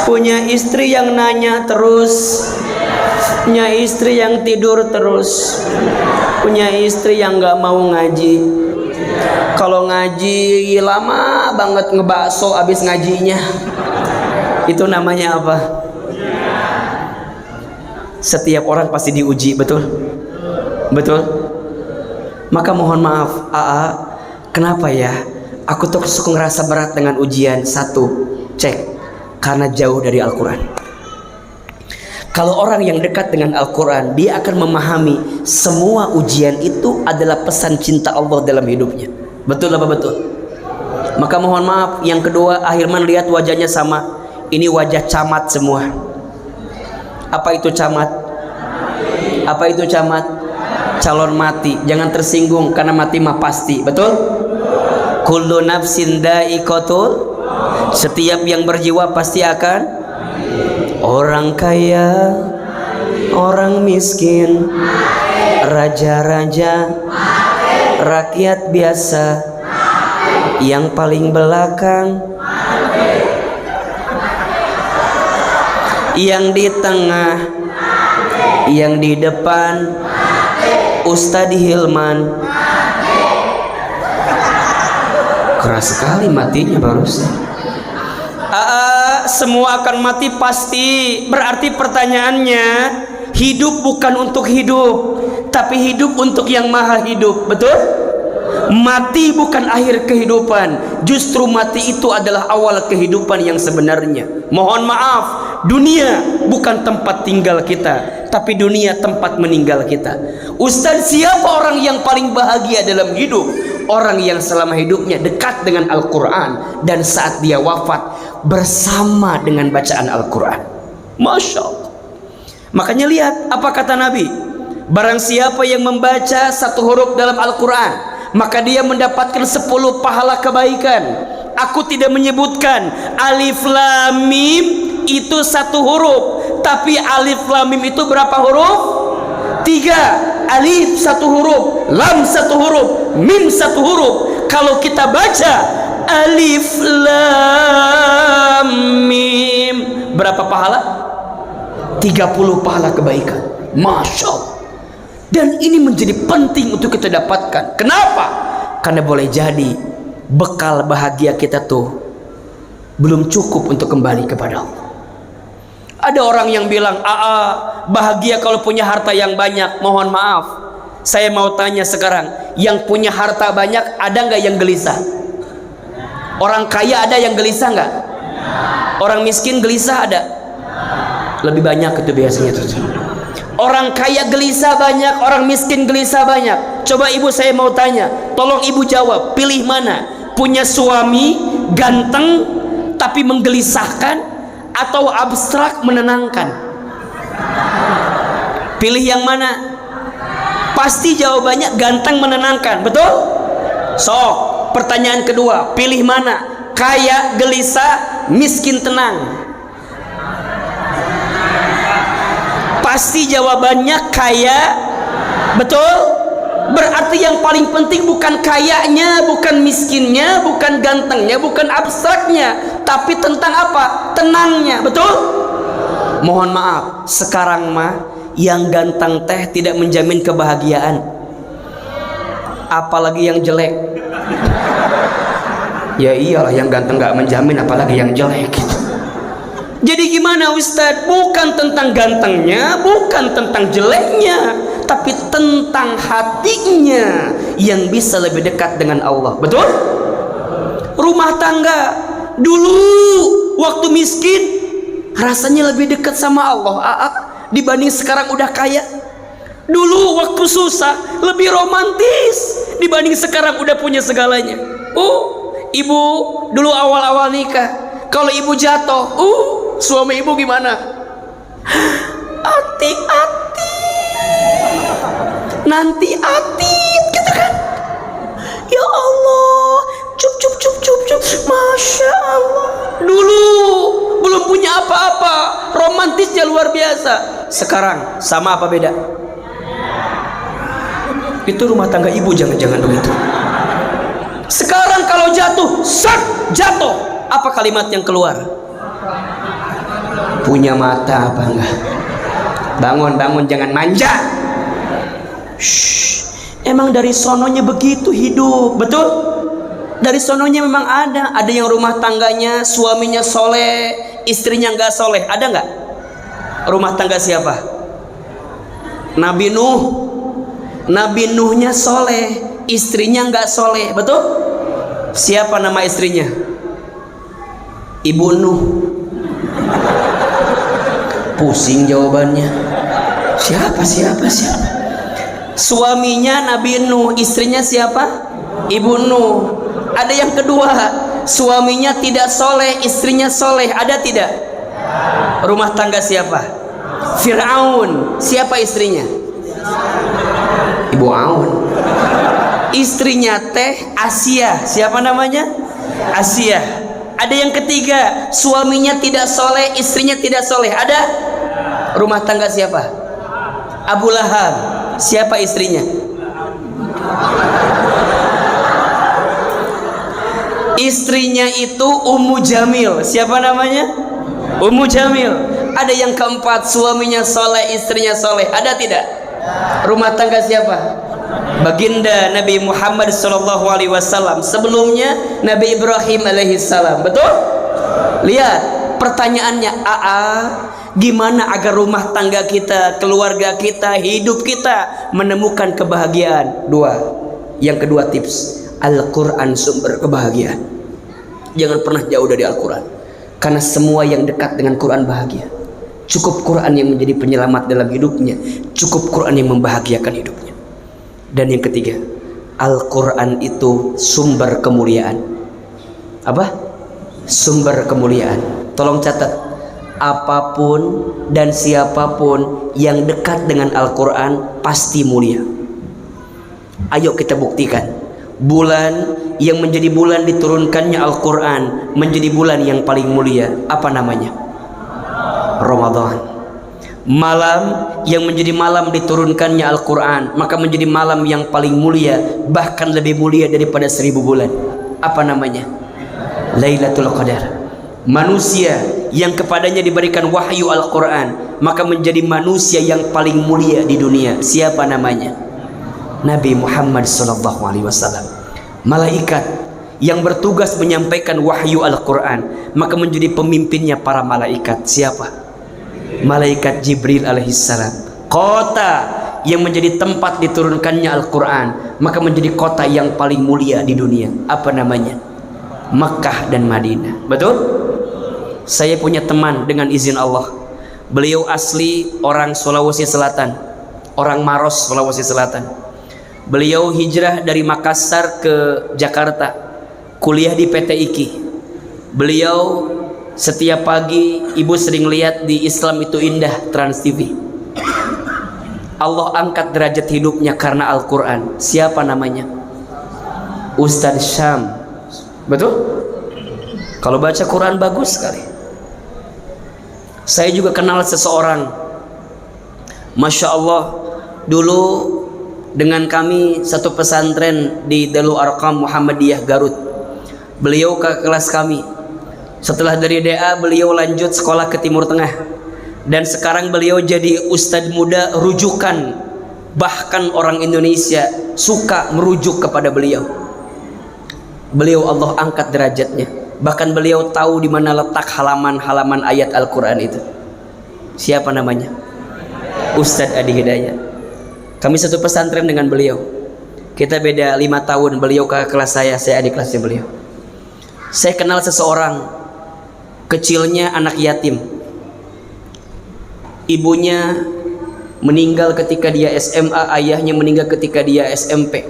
Speaker 1: punya istri yang nanya terus, punya istri yang tidur terus, punya istri yang gak mau ngaji. Kalau ngaji lama banget ngebakso abis ngajinya. Itu namanya apa? Setiap orang pasti diuji, betul? Betul? Maka mohon maaf, kenapa ya aku tuh suka ngerasa berat dengan ujian? Satu, cek, karena jauh dari Al-Quran. Kalau orang yang dekat dengan Al-Quran, dia akan memahami semua ujian itu adalah pesan cinta Allah dalam hidupnya. Betul apa betul? Maka mohon maaf, yang kedua, Ahilman lihat wajahnya sama. Ini wajah camat semua. Apa itu camat? Apa itu camat? calon mati. Jangan tersinggung karena mati mah pasti, betul? Kullu nafsin dha'iqatul, setiap yang berjiwa pasti akan. Orang kaya, orang miskin, raja-raja, rakyat biasa, yang paling belakang, yang di tengah, yang di depan, Ustadz Hilman. Keras sekali matinya barusan. Semua akan mati pasti. Berarti pertanyaannya, hidup bukan untuk hidup, tapi hidup untuk yang maha hidup, betul? Mati bukan akhir kehidupan, justru mati itu adalah awal kehidupan yang sebenarnya. Mohon maaf, dunia bukan tempat tinggal kita, tapi dunia tempat meninggal kita. Ustaz, siapa orang yang paling bahagia dalam hidup? Orang yang selama hidupnya dekat dengan Al-Quran, dan saat dia wafat bersama dengan bacaan Al-Quran. Masya Allah. Makanya lihat apa kata Nabi, barang siapa yang membaca satu huruf dalam Al-Quran, maka dia mendapatkan 10 pahala kebaikan. Aku tidak menyebutkan alif lam mim itu satu huruf, tapi alif lam mim itu berapa huruf? 3. Alif satu huruf, lam satu huruf, mim satu huruf. Kalau kita baca alif lam mim, berapa pahala? 30 pahala kebaikan. Masya Allah. Dan ini menjadi penting untuk kita dapatkan. Kenapa? Karena boleh jadi bekal bahagia kita tuh belum cukup untuk kembali kepada Allah. Ada orang yang bilang, bahagia kalau punya harta yang banyak. Mohon maaf, saya mau tanya sekarang, yang punya harta banyak ada nggak yang gelisah? Orang kaya ada yang gelisah nggak? Orang miskin gelisah ada? Lebih banyak itu biasanya tuh. Orang kaya gelisah banyak, orang miskin gelisah banyak. Coba ibu, saya mau tanya, tolong ibu jawab, pilih mana? Punya suami ganteng tapi menggelisahkan, atau abstrak menenangkan? Pilih yang mana? Pasti jawabannya ganteng menenangkan, betul? Sok, pertanyaan kedua, pilih mana? Kaya gelisah, miskin tenang? Pasti jawabannya kaya, betul? Berarti yang paling penting bukan kayanya, bukan miskinnya, bukan gantengnya, bukan abstraknya, tapi tentang apa? Tenangnya, betul? Mohon maaf, sekarang mah yang ganteng teh tidak menjamin kebahagiaan, apalagi yang jelek. Ya iyalah, yang ganteng gak menjamin, apalagi yang jelek gitu. Jadi gimana Ustadz? Bukan tentang gantengnya, bukan tentang jeleknya, tapi tentang hatinya yang bisa lebih dekat dengan Allah, betul? Rumah tangga dulu waktu miskin rasanya lebih dekat sama Allah dibanding sekarang udah kaya. Dulu waktu susah lebih romantis dibanding sekarang udah punya segalanya. Ibu dulu awal-awal nikah, kalau ibu jatuh, suami ibu gimana? Hati-hati, nanti atit gitu kan. Ya Allah, cup cup cup cup cup, Masya Allah. Dulu belum punya apa-apa, romantisnya luar biasa. Sekarang sama apa beda? Itu rumah tangga ibu jangan-jangan begitu. Sekarang kalau jatuh, jatuh, apa kalimat yang keluar? Punya mata apa enggak? Bangun, bangun, jangan manja. Emang dari sononya begitu hidup, betul? Dari sononya memang ada yang rumah tangganya suaminya soleh, istrinya nggak soleh, ada nggak? Rumah tangga siapa? Nabi Nuh. Nabi Nuhnya soleh, istrinya nggak soleh, betul? Siapa nama istrinya? Ibu Nuh. Pusing jawabannya. Siapa? Suaminya Nabi Nuh, istrinya siapa? Ibu Nuh. Ada yang kedua, suaminya tidak soleh, istrinya soleh, ada tidak? Rumah tangga siapa? Fir'aun. Siapa istrinya? Ibu Aun. Istrinya teh Asia. Siapa namanya? Asia. Ada yang ketiga, suaminya tidak soleh, istrinya tidak soleh. Ada? Rumah tangga siapa? Abu Lahab. Siapa istrinya? Istrinya itu Ummu Jamil. Siapa namanya? Ummu Jamil. Ada yang keempat, suaminya soleh, istrinya soleh. Ada tidak? Rumah tangga siapa? Baginda Nabi Muhammad SAW. Sebelumnya Nabi Ibrahim alaihissalam. Betul? Lihat pertanyaannya, gimana agar rumah tangga kita, keluarga kita, hidup kita menemukan kebahagiaan? Yang kedua tips, Al-Quran sumber kebahagiaan. Jangan pernah jauh dari Al-Quran, karena semua yang dekat dengan Quran bahagia. Cukup Quran yang menjadi penyelamat dalam hidupnya, cukup Quran yang membahagiakan hidupnya. Dan yang ketiga, Al-Quran itu sumber kemuliaan. Apa? Sumber kemuliaan. Tolong catat, apapun dan siapapun yang dekat dengan Al-Quran pasti mulia. Ayo kita buktikan. Bulan yang menjadi bulan diturunkannya Al-Quran menjadi bulan yang paling mulia. Apa namanya? Ramadan. Malam yang menjadi malam diturunkannya Al-Quran maka menjadi malam yang paling mulia, bahkan lebih mulia daripada 1000 bulan. Apa namanya? Lailatul Qadar. Manusia yang kepadanya diberikan wahyu Al-Quran maka menjadi manusia yang paling mulia di dunia. Siapa namanya? Nabi Muhammad SAW. Malaikat yang bertugas menyampaikan wahyu Al-Quran maka menjadi pemimpinnya para malaikat. Siapa? Malaikat Jibril alaihissalam. Kota yang menjadi tempat diturunkannya Al-Quran maka menjadi kota yang paling mulia di dunia. Apa namanya? Makkah dan Madinah. Betul? Saya punya teman dengan izin Allah. Beliau asli orang Sulawesi Selatan, orang Maros, Sulawesi Selatan. Beliau hijrah dari Makassar ke Jakarta, kuliah di PT IKI. Beliau setiap pagi ibu sering lihat di Islam itu Indah Trans TV. Allah angkat derajat hidupnya karena Al-Quran. Siapa namanya? Ustadz Syam. Betul? Kalau baca Quran bagus sekali. Saya juga kenal seseorang, Masya Allah, dulu dengan kami satu pesantren di Darul Arqam Muhammadiyah Garut. Beliau ke kelas kami. Setelah dari DA beliau lanjut sekolah ke Timur Tengah, dan sekarang beliau jadi ustadz muda rujukan. Bahkan orang Indonesia suka merujuk kepada beliau. Beliau Allah angkat derajatnya. Bahkan beliau tahu di mana letak halaman-halaman ayat Al-Quran itu. Siapa namanya? Ustadz Adi Hidayat. Kami satu pesantren dengan beliau. Kita beda 5 tahun. Beliau ke kelas saya adik kelasnya beliau. Saya kenal seseorang, kecilnya anak yatim. Ibunya meninggal ketika dia SMA, ayahnya meninggal ketika dia SMP.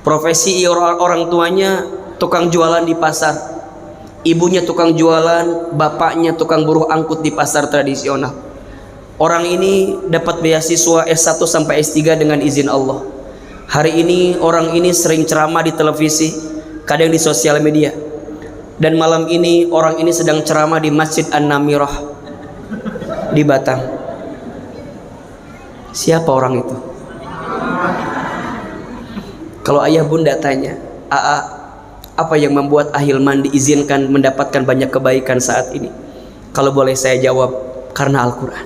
Speaker 1: Profesi orang tuanya tukang jualan di pasar, ibunya tukang jualan, bapaknya tukang buruh angkut di pasar tradisional. Orang ini dapat beasiswa S1 sampai S3 dengan izin Allah. Hari ini orang ini sering ceramah di televisi, kadang di sosial media. Dan malam ini orang ini sedang ceramah di Masjid An-Namirah di Batam. Siapa orang itu? Kalau ayah bunda tanya, apa yang membuat Ahilman diizinkan mendapatkan banyak kebaikan saat ini? Kalau boleh saya jawab, karena Al-Quran.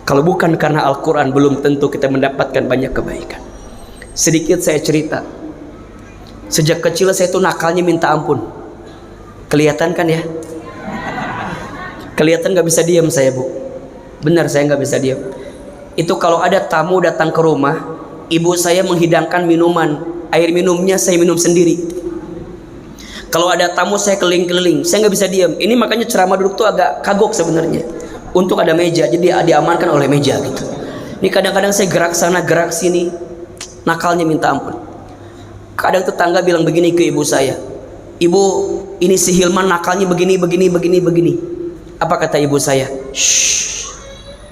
Speaker 1: Kalau bukan karena Al-Quran, belum tentu kita mendapatkan banyak kebaikan. Sedikit saya cerita. Sejak kecil saya tuh nakalnya minta ampun. Kelihatan kan ya? Kelihatan gak bisa diam saya, Bu. Benar, saya gak bisa diam. Itu kalau ada tamu datang ke rumah, ibu saya menghidangkan minuman, air minumnya saya minum sendiri. Kalau ada tamu saya keliling-keliling, saya gak bisa diam. Ini makanya ceramah duduk tuh agak kagok sebenarnya. Untuk ada meja, jadi diamankan oleh meja gitu. Ini kadang-kadang saya gerak sana gerak sini, nakalnya minta ampun. Kadang tetangga bilang begini ke ibu saya, "Ibu, ini si Hilman nakalnya begini." Apa kata ibu saya? "Shh,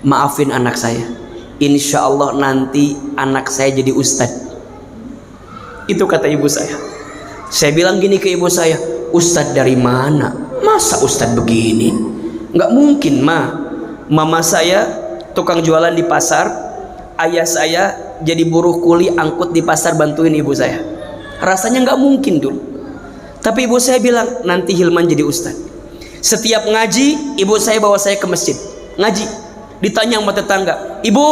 Speaker 1: maafin anak saya, insya Allah nanti anak saya jadi ustadz. Itu kata ibu saya. Saya bilang gini ke ibu saya, ustadz dari mana? Masa ustadz begini? Nggak mungkin mama saya tukang jualan di pasar, ayah saya jadi buruh kuli angkut di pasar bantuin ibu saya. Rasanya nggak mungkin dulu. Tapi ibu saya bilang nanti Hilman jadi ustadz. Setiap ngaji ibu saya bawa saya ke masjid ngaji. Ditanya sama tetangga, ibu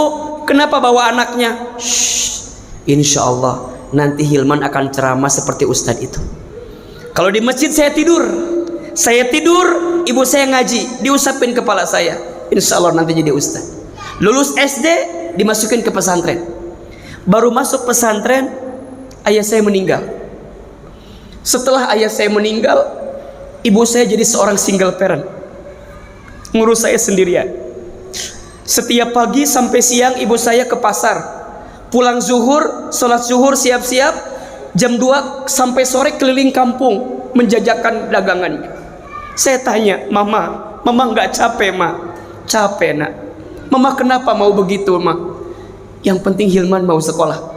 Speaker 1: kenapa bawa anaknya? Shh, insya Allah nanti Hilman akan ceramah seperti ustadz itu. Kalau di masjid saya tidur, ibu saya ngaji, diusapin kepala saya, insya Allah nanti jadi ustadz. Lulus SD dimasukin ke pesantren. Baru masuk pesantren ayah saya meninggal. Setelah ayah saya meninggal, ibu saya jadi seorang single parent, ngurus saya sendirian. Setiap pagi sampai siang ibu saya ke pasar, pulang zuhur, sholat zuhur, siap-siap, jam 2 sampai sore keliling kampung menjajakan dagangannya. Saya tanya, mama nggak capek capek nak. Mama kenapa mau begitu Yang penting Hilman mau sekolah,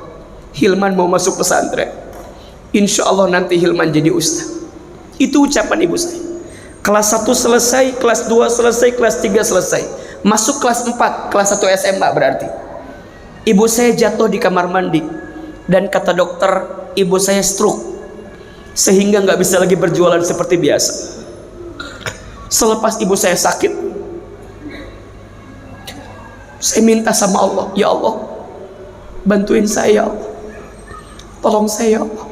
Speaker 1: Hilman mau masuk pesantren, insya Allah nanti Hilman jadi ustaz. Itu ucapan ibu saya. Kelas 1 selesai, kelas 2 selesai, kelas 3 selesai, masuk kelas 4, kelas 1 SMA berarti. Ibu saya jatuh di kamar mandi dan kata dokter ibu saya stroke sehingga nggak bisa lagi berjualan seperti biasa. Selepas ibu saya sakit, saya minta sama Allah, ya Allah bantuin saya, ya Allah tolong saya, ya Allah.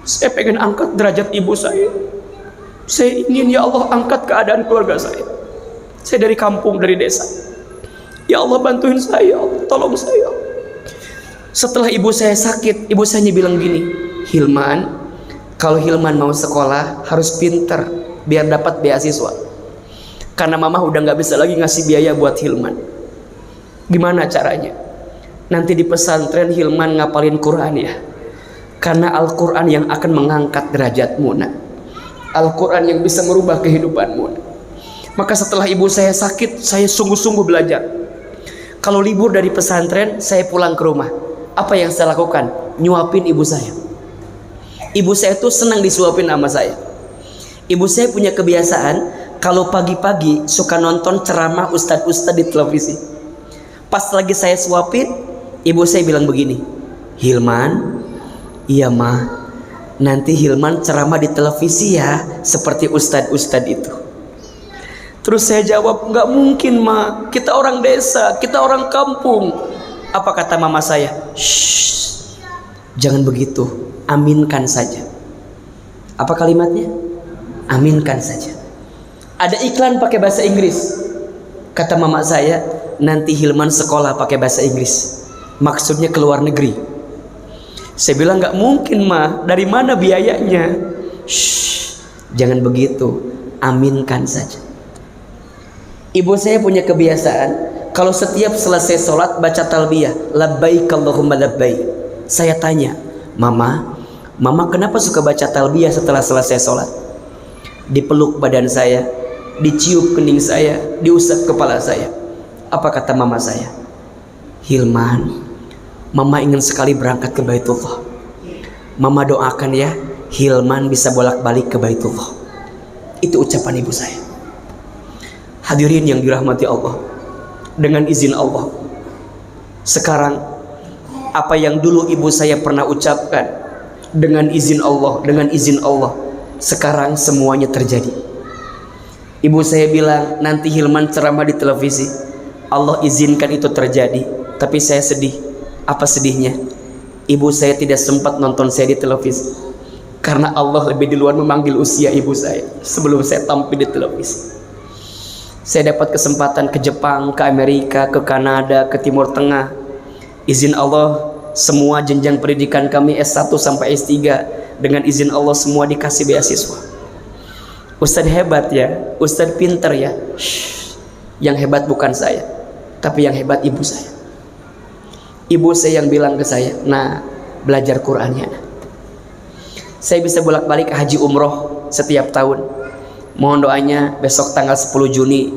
Speaker 1: Saya pengen angkat derajat ibu saya. Saya ingin ya Allah angkat keadaan keluarga saya. Saya dari kampung, dari desa. Ya Allah bantuin saya, ya Allah tolong saya. Setelah ibu saya sakit, ibu saya bilang gini, Hilman, kalau Hilman mau sekolah harus pinter biar dapat beasiswa. Karena mama udah nggak bisa lagi ngasih biaya buat Hilman. Gimana caranya? Nanti di pesantren Hilman ngapalin Quran ya. Karena Al-Quran yang akan mengangkat derajatmu nak. Al-Quran yang bisa merubah kehidupanmu nak. Maka setelah ibu saya sakit, saya sungguh-sungguh belajar. Kalau libur dari pesantren, saya pulang ke rumah. Apa yang saya lakukan? Nyuapin ibu saya. Ibu saya tuh senang disuapin sama saya. Ibu saya punya kebiasaan, kalau pagi-pagi suka nonton ceramah ustadz-ustadz di televisi. Pas lagi saya suapin, ibu saya bilang begini, Hilman, iya nanti Hilman ceramah di televisi ya seperti ustadz-ustadz itu. Terus saya jawab, nggak mungkin kita orang desa, kita orang kampung. Apa kata mama saya? Shh, jangan begitu, aminkan saja. Apa kalimatnya? Aminkan saja. Ada iklan pakai bahasa Inggris. Kata mama saya, nanti Hilman sekolah pakai bahasa Inggris, maksudnya ke luar negeri. Saya bilang nggak mungkin dari mana biayanya? Shh, jangan begitu, aminkan saja. Ibu saya punya kebiasaan, kalau setiap selesai sholat baca talbiyah, labbaik Allahumma labbaik. Saya tanya, mama kenapa suka baca talbiyah setelah selesai sholat? Dipeluk badan saya, dicium kening saya, diusap kepala saya. Apa kata mama saya? Hilman, mama ingin sekali berangkat ke Baitullah. Mama doakan ya, Hilman bisa bolak-balik ke Baitullah. Itu ucapan ibu saya. Hadirin yang dirahmati Allah, dengan izin Allah, sekarang apa yang dulu ibu saya pernah ucapkan, dengan izin Allah, sekarang semuanya terjadi. Ibu saya bilang nanti Hilman ceramah di televisi. Allah izinkan itu terjadi, tapi saya sedih. Apa sedihnya? Ibu saya tidak sempat nonton saya di televisi karena Allah lebih duluan memanggil usia ibu saya sebelum saya tampil di televisi. Saya dapat kesempatan ke Jepang, ke Amerika, ke Kanada, ke Timur Tengah. Izin Allah, semua jenjang pendidikan kami S1 sampai S3 dengan izin Allah semua dikasih beasiswa. Ustadz hebat ya, Ustadz pinter ya. Shh, yang hebat bukan saya, tapi yang hebat ibu saya. Ibu saya yang bilang ke saya, nah belajar Qur'annya. Saya bisa bolak-balik haji umroh setiap tahun. Mohon doanya besok tanggal 10 Juni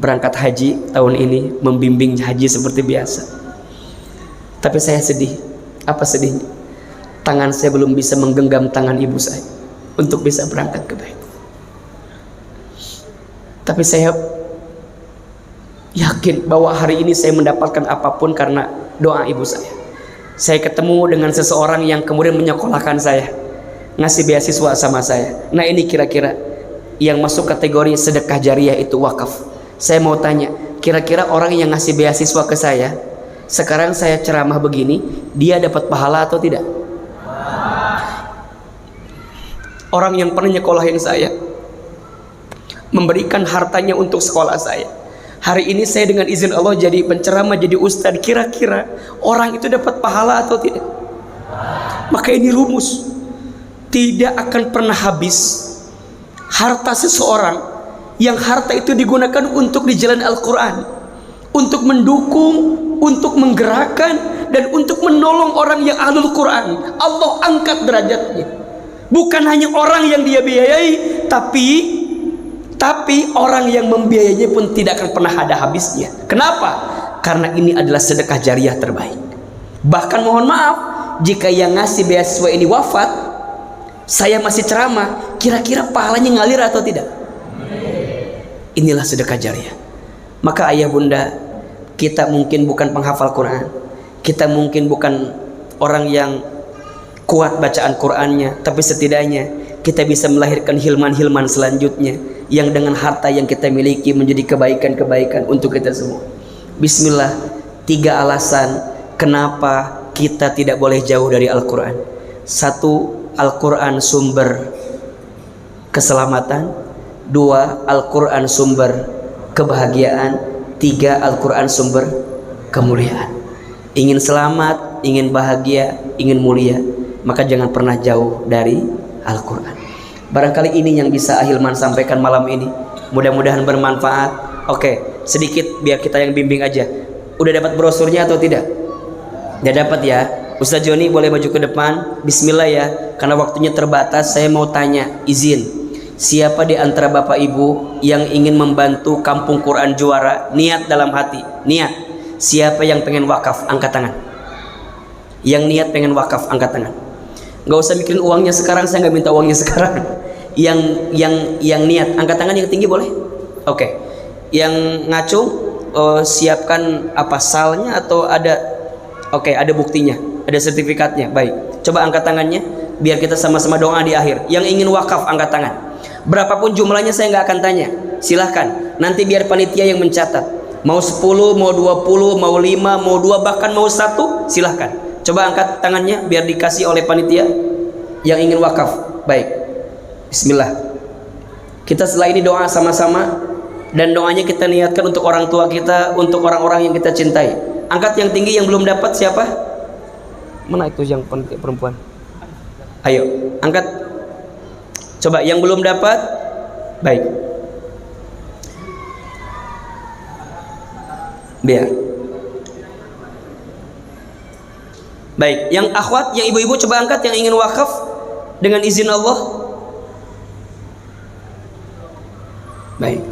Speaker 1: berangkat haji tahun ini, membimbing haji seperti biasa. Tapi saya sedih. Apa sedihnya? Tangan saya belum bisa menggenggam tangan ibu saya untuk bisa berangkat ke Bait. Tapi saya yakin bahwa hari ini saya mendapatkan apapun karena doa ibu saya. Saya ketemu dengan seseorang yang kemudian menyekolahkan saya, ngasih beasiswa sama saya. Nah, ini kira-kira yang masuk kategori sedekah jariah, itu wakaf. Saya mau tanya, kira-kira orang yang ngasih beasiswa ke saya, sekarang saya ceramah begini, dia dapat pahala atau tidak? Orang yang pernah nyekolahin saya, memberikan hartanya untuk sekolah saya, hari ini saya dengan izin Allah jadi penceramah, jadi ustadz. Kira-kira orang itu dapat pahala atau tidak? Maka ini rumus, tidak akan pernah habis harta seseorang yang harta itu digunakan untuk di jalan Al-Quran, untuk mendukung, untuk menggerakkan, dan untuk menolong orang yang ahlul Quran. Allah angkat derajatnya. Bukan hanya orang yang dia biayai, tapi orang yang membiayainya pun tidak akan pernah ada habisnya. Kenapa? Karena ini adalah sedekah jariah terbaik. Bahkan mohon maaf, jika yang ngasih beasiswa ini wafat, saya masih ceramah, kira-kira pahalanya ngalir atau tidak? Inilah sedekah jariah. Maka ayah bunda, kita mungkin bukan penghafal Quran, kita mungkin bukan orang yang kuat bacaan Qurannya, tapi setidaknya kita bisa melahirkan hilman-hilman selanjutnya yang dengan harta yang kita miliki menjadi kebaikan-kebaikan untuk kita semua. Bismillah, 3 alasan kenapa kita tidak boleh jauh dari Al-Quran. 1, Al-Quran sumber keselamatan. 2, Al-Quran sumber kebahagiaan. 3, Al-Quran sumber kemuliaan. Ingin selamat, ingin bahagia, ingin mulia, maka jangan pernah jauh dari Al-Quran. Barangkali ini yang bisa Ahilman sampaikan malam ini. Mudah-mudahan bermanfaat. Oke, sedikit biar kita yang bimbing aja. Udah dapat brosurnya atau tidak? Udah dapat ya. Ustaz Joni boleh maju ke depan. Bismillah ya. Karena waktunya terbatas, saya mau tanya, izin. Siapa di antara Bapak Ibu yang ingin membantu Kampung Quran Juara? Niat dalam hati. Niat. Siapa yang pengen wakaf? Angkat tangan. Yang niat pengen wakaf, angkat tangan. Nggak usah mikirin uangnya sekarang, saya nggak minta uangnya sekarang. Yang niat, angkat tangan yang tinggi boleh? Oke. Yang ngacung, siapkan apa, salnya atau ada? Oke, ada buktinya, ada sertifikatnya. Baik, coba angkat tangannya biar kita sama-sama doa di akhir. Yang ingin wakaf angkat tangan. Berapapun jumlahnya saya nggak akan tanya. Silahkan, nanti biar panitia yang mencatat. Mau 10, mau 20, mau 5, mau 2, bahkan mau 1, silahkan. Coba angkat tangannya biar dikasih oleh panitia yang ingin wakaf. Baik, bismillah. Kita setelah ini doa sama-sama, dan doanya kita niatkan untuk orang tua kita, untuk orang-orang yang kita cintai. Angkat yang tinggi. Yang belum dapat siapa? Mana itu yang perempuan? Ayo angkat. Coba yang belum dapat. Baik, biar. Baik, yang akhwat, yang ibu-ibu coba angkat yang ingin wakaf dengan izin Allah. Baik.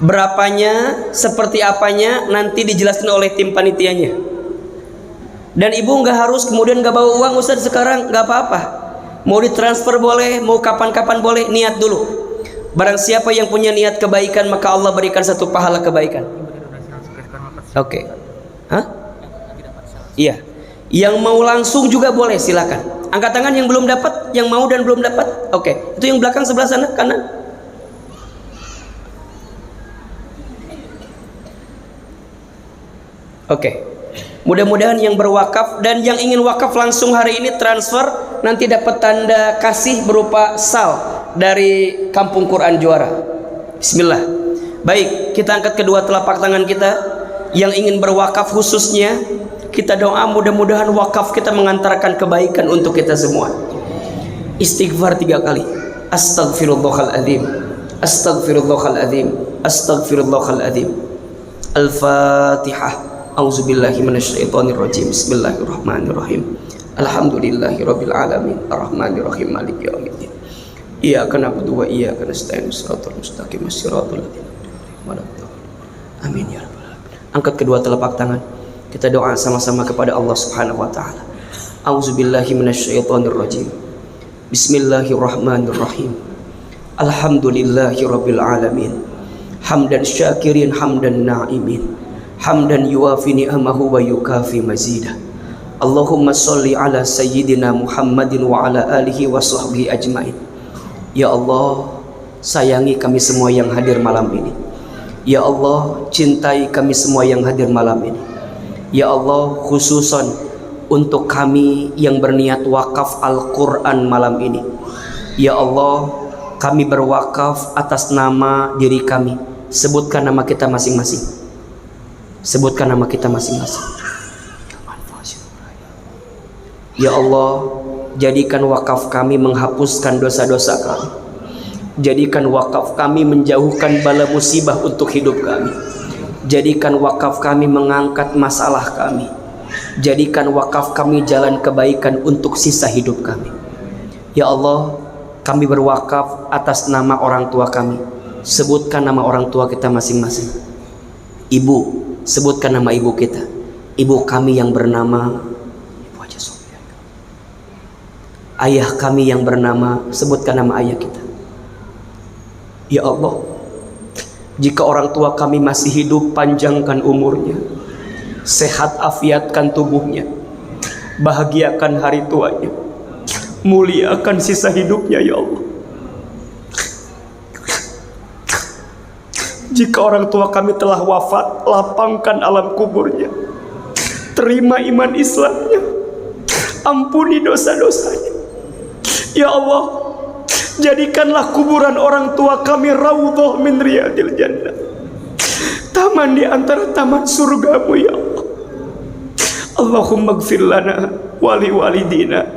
Speaker 1: Berapanya, seperti apanya nanti dijelaskan oleh tim panitianya. Dan ibu nggak harus kemudian nggak bawa uang Ustaz sekarang, nggak apa-apa. Mau ditransfer boleh, mau kapan-kapan boleh, niat dulu. Barang siapa yang punya niat kebaikan, maka Allah berikan satu pahala kebaikan. Oke. Hah? Iya. Yang mau langsung juga boleh, silakan. Angkat tangan yang belum dapat, yang mau dan belum dapat. Oke, itu yang belakang sebelah sana kanan. Oke. Mudah-mudahan yang berwakaf dan yang ingin wakaf langsung hari ini transfer, nanti dapat tanda kasih berupa sal dari Kampung Quran Juara. Bismillah. Baik, kita angkat kedua telapak tangan kita. Yang ingin berwakaf khususnya, kita doa mudah-mudahan wakaf kita mengantarkan kebaikan untuk kita semua. Istighfar 3 kali. Astaghfirullahaladzim, astaghfirullahaladzim, astaghfirullahaladzim. Al-Fatihah. A'udzubillahi minasyaitonirrajim. Bismillahirrahmanirrahim. Alhamdulillahirabbil alamin, arrahmanirrahim, maliki yaumiddin. Iyyaka na'budu wa iyyaka nasta'in, shiratal mustaqim, shiratal ladzina an'amta 'alaihim. Amin ya rabbal alamin. Angkat kedua telapak tangan. Kita doa sama-sama kepada Allah Subhanahu wa taala. Auzubillahi minasyaitonir rajim. Bismillahirrahmanirrahim. Alhamdulillahi rabbil alamin. Hamdan syakirin hamdan na'imin. Hamdan yuwafi ni'amahu wa yukafi mazidah. Allahumma sholli ala sayyidina Muhammadin wa ala alihi wa sahbihi ajmain. Ya Allah, sayangi kami semua yang hadir malam ini. Ya Allah, cintai kami semua yang hadir malam ini. Ya Allah, khususan untuk kami yang berniat wakaf Al-Quran malam ini. Ya Allah, kami berwakaf atas nama diri kami. Sebutkan nama kita masing-masing. Sebutkan nama kita masing-masing. Ya Allah, jadikan wakaf kami menghapuskan dosa-dosa kami. Jadikan wakaf kami menjauhkan bala musibah untuk hidup kami. Jadikan wakaf kami mengangkat masalah kami. Jadikan wakaf kami jalan kebaikan untuk sisa hidup kami. Ya Allah, kami berwakaf atas nama orang tua kami. Sebutkan nama orang tua kita masing-masing. Ibu, sebutkan nama ibu kita. Ibu kami yang bernama Ibu Haja Sofia. Ayah kami yang bernama, sebutkan nama ayah kita. Ya Allah, jika orang tua kami masih hidup, panjangkan umurnya, sehat afiatkan tubuhnya, bahagiakan hari tuanya, muliakan sisa hidupnya ya Allah. Jika orang tua kami telah wafat, lapangkan alam kuburnya, terima iman Islamnya, ampuni dosa-dosanya. Ya Allah, jadikanlah kuburan orang tua kami raudhah min riyadil jannah, taman di antara taman surgamu ya Allah. Allahumma gfir lana wali walidina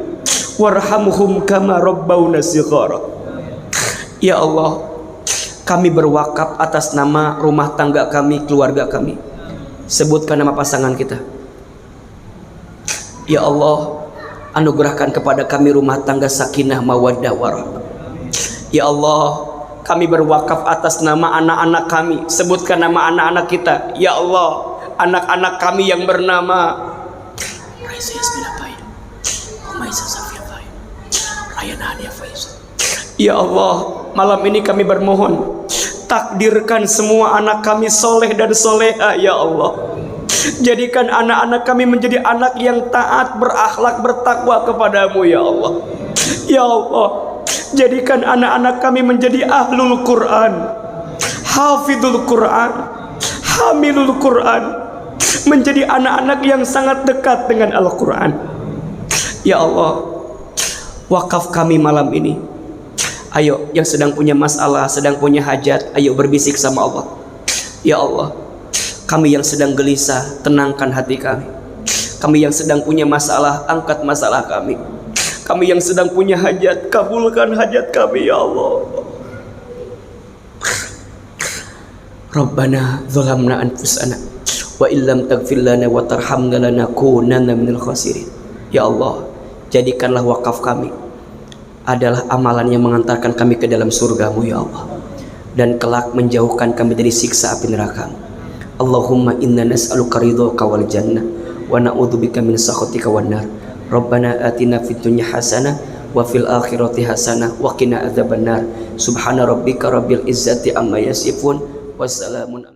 Speaker 1: warhamhum kama rabbawna shighara. Ya Allah, kami berwakaf atas nama rumah tangga kami, keluarga kami. Sebutkan nama pasangan kita. Ya Allah, anugerahkan kepada kami rumah tangga sakinah mawaddah warahmah. Ya Allah, kami berwakaf atas nama anak-anak kami. Sebutkan nama anak-anak kita. Ya Allah, anak-anak kami yang bernama Raisa Yasmina Faida, Umaisa Safia Faida, Rayana Hania Faisal. Ya Allah, malam ini kami bermohon, takdirkan semua anak kami soleh dan soleha ya Allah. Jadikan anak-anak kami menjadi anak yang taat, berakhlak, bertakwa kepadamu ya Allah. Ya Allah, jadikan anak-anak kami menjadi ahlul Quran, hafidul Quran, hamilul Quran, menjadi anak-anak yang sangat dekat dengan Al-Quran. Ya Allah, wakaf kami malam ini. Ayo yang sedang punya masalah, sedang punya hajat, ayo berbisik sama Allah. Ya Allah, kami yang sedang gelisah, tenangkan hati kami. Kami yang sedang punya masalah, angkat masalah kami. Kami yang sedang punya hajat, kabulkan hajat kami ya Allah. Rabbana zalamna anfusana wa illam taghfir lana wa tarhamna lanakunanna minal khasirin. Ya Allah, jadikanlah wakaf kami adalah amalan yang mengantarkan kami ke dalam surgamu ya Allah, dan kelak menjauhkan kami dari siksa api neraka. Allahumma inna nas'aluka ridhaka wal jannah wa na'udzubika min sakhatika wan nar. Rabbana atina fid dunya hasanah wa fil akhirati hasanah wa qina adzabannar. Subhana rabbika rabbil izzati amma yasifun. Wassalamun